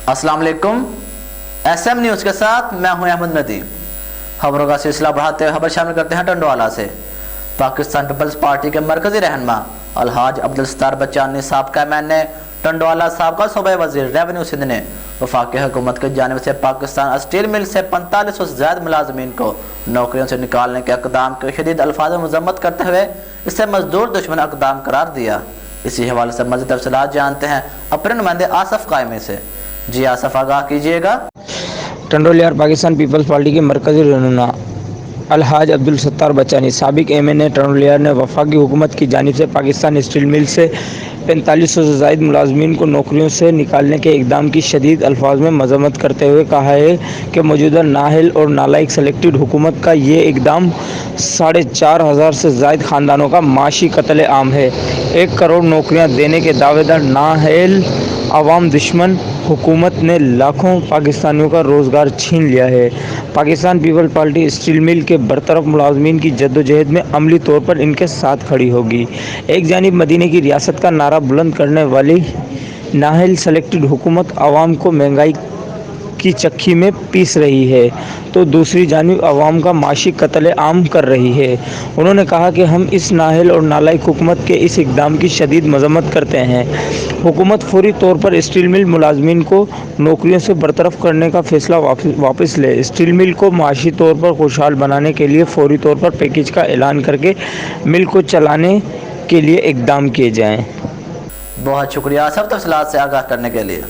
अस्सलाम वालेकुम। SM news के साथ मैं हूं अहमद नदीम। खबरों का सिलसिला बढ़ाते हुए खबर शामिल करते हैं टंडवाला से। पाकिस्तान पीपल्स पार्टी के मरकजी रहनुमा अलहाज अब्दुल सत्तार बच्चानी साहब का मैन ने टंडवाला साहब का सूबाई वजीर रेवेन्यू सिंध ने वफाकी हुकूमत की जानिब से पाकिस्तान स्टील मिल से 4500 से ज्यादा मुलाजमीन को नौकरियों से निकालने के इक़दाम के शदीद अल्फाज में मज़म्मत करते हुए इसे मजदूर दुश्मन इक़दाम करार दिया। इसी हवाले से मज़ीद तफसीलात जानते हैं अपने नुमाइंदे आसफ कायमी से। जी आसफ, आगाह कीजिएगा। टंडोलिया पाकिस्तान पीपल्स पार्टी के मरकजी रहनुमा अलहाज अब्दुल सत्तार बच्चानी साबिक MNA टंडोलिया ने वफाकी हुकूमत की जानिब से पाकिस्तान स्टील मिल से 4500 से ज़ायद मुलाजमीन को नौकरियों से निकालने के इक़दाम की शदीद अल्फाज में मज़म्मत करते हुए कहा है कि मौजूदा नाहिल और नालायक सेलेक्टेड हुकूमत का ये इक़दाम 4500 से ज़ायद ख़ानदानों का माशी कत्ल आम है। 1 करोड़ नौकरियां देने के दावेदार नाहिल अवाम दुश्मन हुकूमत ने लाखों पाकिस्तानियों का रोज़गार छीन लिया है। Pakistan people party steel mill के बरतरफ मुलाजमीन की जद्दोजहद में अमली तौर पर इनके साथ खड़ी होगी। एक जानिब मदीने की रियासत का नारा बुलंद करने वाली नाहिल सेलेक्टेड हुकूमत आवाम को महंगाई की चक्की में पीस रही है तो दूसरी जानिब आवाम का माशी कत्ल आम कर रही है। उन्होंने कहा कि हम इस नाहिल और नालायक हुकूमत के इस इक़दाम की शदीद मज़म्मत करते हैं। हुकूमत फौरी तौर पर स्टील मिल मुलाजमीन को नौकरियों से बरतरफ करने का फैसला वापस ले। स्टील मिल को माशी तौर पर खुशहाल बनाने के लिए फौरी तौर पर पैकेज का ऐलान करके मिल को चलाने के लिए इक़दाम किए जाएँ। बहुत शुक्रिया आसफ, तफसीलात से आगाह करने के लिए।